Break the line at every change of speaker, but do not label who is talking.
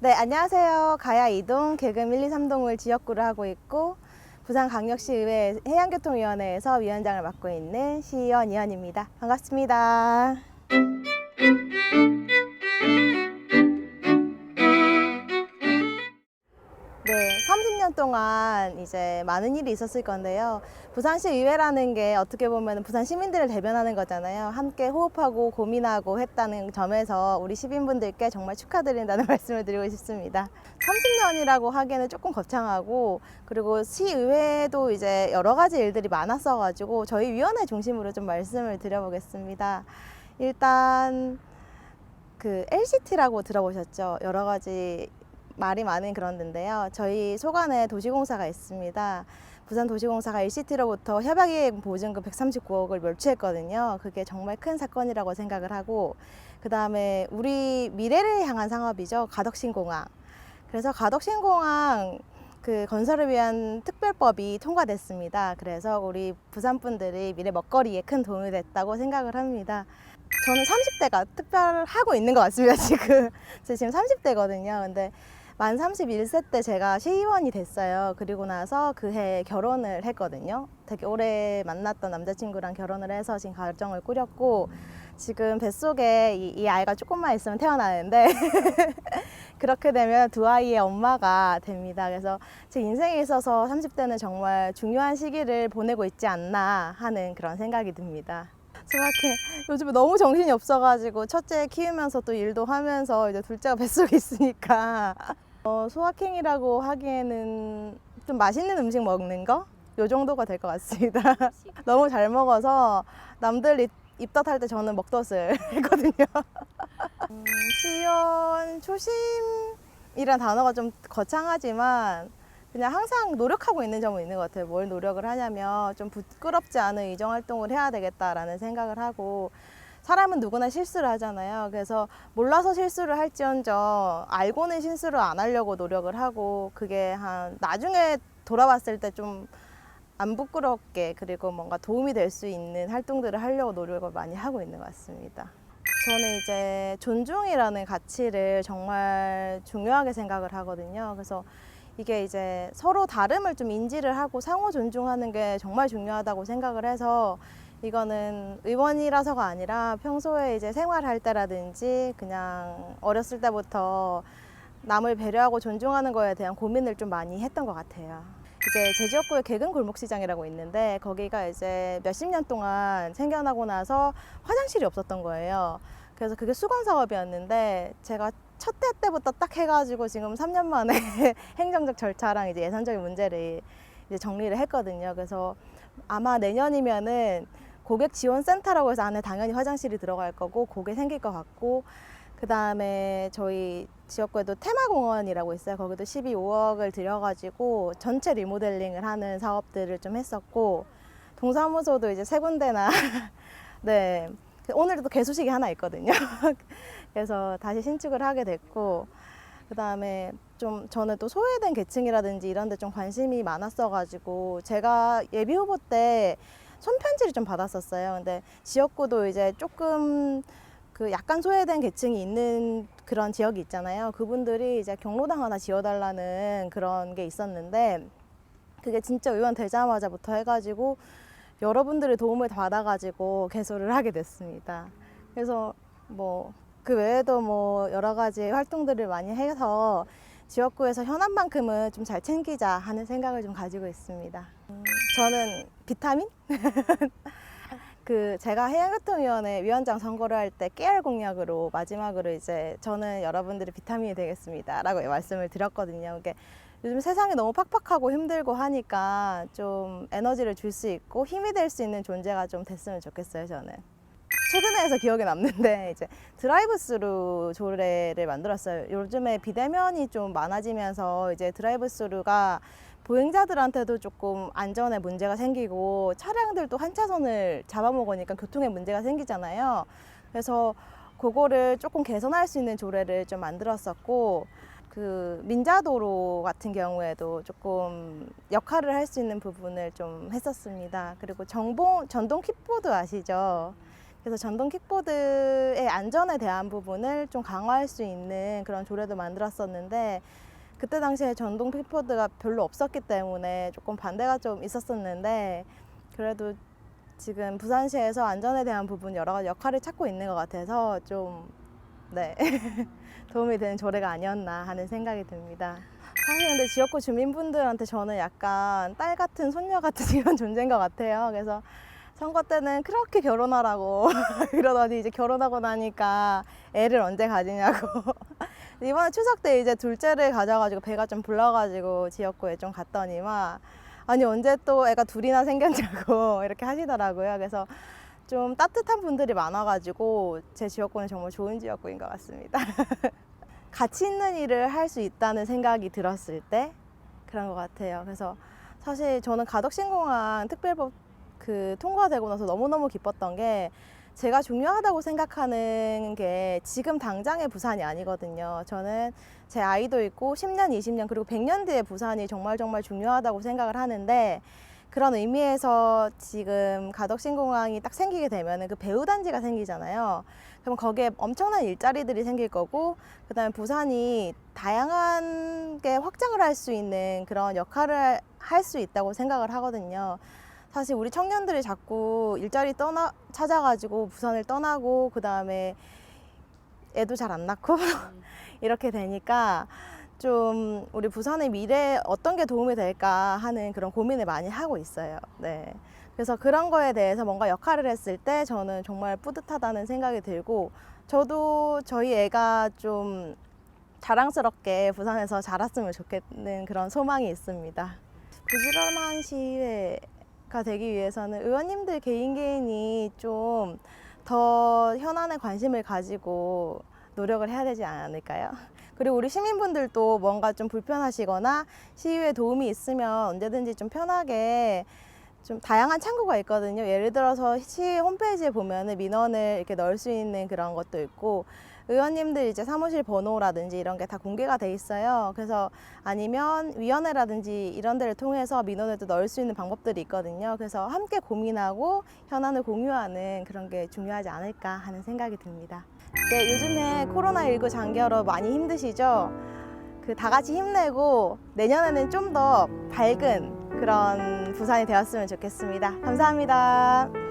네, 안녕하세요. 가야 2동 계금 1, 2, 3동을 지역구를 하고 있고 부산광역시의회 해양교통위원회에서 위원장을 맡고 있는 시의원 이현입니다. 반갑습니다. 네, 30년 동안 이제 많은 일이 있었을 건데요. 부산시 의회라는 게 어떻게 보면 부산 시민들을 대변하는 거잖아요. 함께 호흡하고 고민하고 했다는 점에서 우리 시민분들께 정말 축하드린다는 말씀을 드리고 싶습니다. 30년이라고 하기에는 조금 거창하고, 그리고 시의회도 이제 여러 가지 일들이 많았어가지고 저희 위원회 중심으로 좀 말씀을 드려보겠습니다. 일단 그 LCT라고 들어보셨죠? 여러 가지 말이 많은 그런 데인데요. 저희 소관에 도시공사가 있습니다. 부산도시공사가 LCT로부터 협약이익 보증금 139억을 멸치했거든요. 그게 정말 큰 사건이라고 생각을 하고, 그 다음에 우리 미래를 향한 상업이죠. 가덕신공항. 그래서 가덕신공항 그 건설을 위한 특별법이 통과됐습니다. 그래서 우리 부산 분들이 미래 먹거리에 큰 도움이 됐다고 생각을 합니다. 저는 30대가 특별하고 있는 것 같습니다, 지금. 제가 지금 30대거든요. 근데 만 31세 때 제가 시의원이 됐어요. 그리고 나서 그 해 결혼을 했거든요. 되게 오래 만났던 남자친구랑 결혼을 해서 지금 가정을 꾸렸고, 지금 뱃속에 이 아이가 조금만 있으면 태어나는데 그렇게 되면 두 아이의 엄마가 됩니다. 그래서 제 인생에 있어서 30대는 정말 중요한 시기를 보내고 있지 않나 하는 그런 생각이 듭니다. 소확행 요즘에 너무 정신이 없어가지고 첫째 키우면서 또 일도 하면서 이제 둘째가 뱃속에 있으니까 소확행이라고 하기에는 좀 맛있는 음식 먹는 거? 요 정도가 될 것 같습니다. 너무 잘 먹어서 남들 입덧 할 때 저는 먹덧을 했거든요. 시의원 초심이란 단어가 좀 거창하지만 그냥 항상 노력하고 있는 점은 있는 것 같아요. 뭘 노력을 하냐면 좀 부끄럽지 않은 의정활동을 해야 되겠다라는 생각을 하고, 사람은 누구나 실수를 하잖아요. 그래서 몰라서 실수를 할지언정 알고는 실수를 안 하려고 노력을 하고, 그게 한 나중에 돌아봤을 때 좀 안 부끄럽게, 그리고 뭔가 도움이 될 수 있는 활동들을 하려고 노력을 많이 하고 있는 것 같습니다. 저는 이제 존중이라는 가치를 정말 중요하게 생각을 하거든요. 그래서 이게 이제 서로 다름을 좀 인지를 하고 상호 존중하는 게 정말 중요하다고 생각을 해서, 이거는 의원이라서가 아니라 평소에 이제 생활할 때라든지 그냥 어렸을 때부터 남을 배려하고 존중하는 거에 대한 고민을 좀 많이 했던 것 같아요. 이제 제 지역구에 개근 골목시장이라고 있는데, 거기가 이제 몇십 년 동안 생겨나고 나서 화장실이 없었던 거예요. 그래서 그게 수건 사업이었는데, 제가 첫 해 때부터 딱 해가지고 지금 3년 만에 행정적 절차랑 이제 예산적인 문제를 이제 정리를 했거든요. 그래서 아마 내년이면은 고객 지원센터라고 해서 안에 당연히 화장실이 들어갈 거고, 그게 생길 것 같고, 그 다음에 저희 지역구에도 테마공원이라고 있어요. 거기도 12억을 들여가지고 전체 리모델링을 하는 사업들을 좀 했었고, 동사무소도 이제 세 군데나 네, 오늘도 개소식이 하나 있거든요. 그래서 다시 신축을 하게 됐고, 그 다음에 좀 저는 또 소외된 계층이라든지 이런 데 좀 관심이 많았어가지고, 제가 예비 후보 때 손편지를 좀 받았었어요. 근데 지역구도 이제 조금 그 약간 소외된 계층이 있는 그런 지역이 있잖아요. 그분들이 이제 경로당 하나 지어달라는 그런 게 있었는데, 그게 진짜 의원 되자마자부터 해가지고 여러분들의 도움을 받아가지고 개소를 하게 됐습니다. 그래서 뭐 그 외에도 뭐 여러 가지 활동들을 많이 해서 지역구에서 현안만큼은 좀 잘 챙기자 하는 생각을 좀 가지고 있습니다. 저는 비타민? 그 제가 해양교통위원회 위원장 선거를 할 때 깨알 공약으로 마지막으로 이제 저는 여러분들의 비타민이 되겠습니다 라고 말씀을 드렸거든요. 그게 요즘 세상이 너무 팍팍하고 힘들고 하니까 좀 에너지를 줄 수 있고 힘이 될 수 있는 존재가 좀 됐으면 좋겠어요, 저는. 최근에 해서 기억에 남는데, 이제 드라이브스루 조례를 만들었어요. 요즘에 비대면이 좀 많아지면서 이제 드라이브스루가 보행자들한테도 조금 안전에 문제가 생기고, 차량들도 한 차선을 잡아먹으니까 교통에 문제가 생기잖아요. 그래서 그거를 조금 개선할 수 있는 조례를 좀 만들었었고, 그 민자도로 같은 경우에도 조금 역할을 할 수 있는 부분을 좀 했었습니다. 그리고 전동 킥보드 아시죠? 그래서 전동 킥보드의 안전에 대한 부분을 좀 강화할 수 있는 그런 조례도 만들었었는데, 그때 당시에 전동 킥보드가 별로 없었기 때문에 조금 반대가 좀 있었었는데, 그래도 지금 부산시에서 안전에 대한 부분 여러 가지 역할을 찾고 있는 것 같아서 좀 네. 도움이 되는 조례가 아니었나 하는 생각이 듭니다. 사실 근데 지역구 주민분들한테 저는 약간 딸 같은 손녀 같은 이런 존재인 것 같아요. 그래서 선거 때는 그렇게 결혼하라고 이러더니 이제 결혼하고 나니까 애를 언제 가지냐고. 이번에 추석 때 이제 둘째를 가져가지고 배가 좀 불러가지고 지역구에 좀 갔더니만 아니 언제 또 애가 둘이나 생겼냐고 이렇게 하시더라고요. 그래서 좀 따뜻한 분들이 많아가지고 제 지역구는 정말 좋은 지역구인 것 같습니다. 가치 있는 일을 할 수 있다는 생각이 들었을 때 그런 것 같아요. 그래서 사실 저는 가덕신공항 특별법 통과되고 나서 너무너무 기뻤던 게, 제가 중요하다고 생각하는 게 지금 당장의 부산이 아니거든요. 저는 제 아이도 있고 10년, 20년 그리고 100년 뒤의 부산이 정말 중요하다고 생각을 하는데, 그런 의미에서 지금 가덕신공항이 딱 생기게 되면 그 배후단지가 생기잖아요. 그럼 거기에 엄청난 일자리들이 생길 거고, 그다음에 부산이 다양하게 확장을 할 수 있는 그런 역할을 할 수 있다고 생각을 하거든요. 사실 우리 청년들이 자꾸 일자리 찾아가지고 부산을 떠나고 그다음에 애도 잘 안 낳고 이렇게 되니까 좀 우리 부산의 미래에 어떤 게 도움이 될까 하는 그런 고민을 많이 하고 있어요. 네. 그래서 그런 거에 대해서 뭔가 역할을 했을 때 저는 정말 뿌듯하다는 생각이 들고, 저도 저희 애가 좀 자랑스럽게 부산에서 자랐으면 좋겠는 그런 소망이 있습니다. 부지런한 시의회가 되기 위해서는 의원님들 개인이 좀 더 현안에 관심을 가지고 노력을 해야 되지 않을까요? 그리고 우리 시민분들도 뭔가 좀 불편하시거나 시의회 도움이 있으면 언제든지 좀 편하게, 좀 다양한 창구가 있거든요. 예를 들어서 시의회 홈페이지에 보면은 민원을 이렇게 넣을 수 있는 그런 것도 있고, 의원님들 이제 사무실 번호라든지 이런 게 다 공개가 돼 있어요. 그래서 아니면 위원회라든지 이런 데를 통해서 민원을 넣을 수 있는 방법들이 있거든요. 그래서 함께 고민하고 현안을 공유하는 그런 게 중요하지 않을까 하는 생각이 듭니다. 네, 요즘에 코로나19 장기화로 많이 힘드시죠? 다 같이 힘내고 내년에는 좀 더 밝은 그런 부산이 되었으면 좋겠습니다. 감사합니다.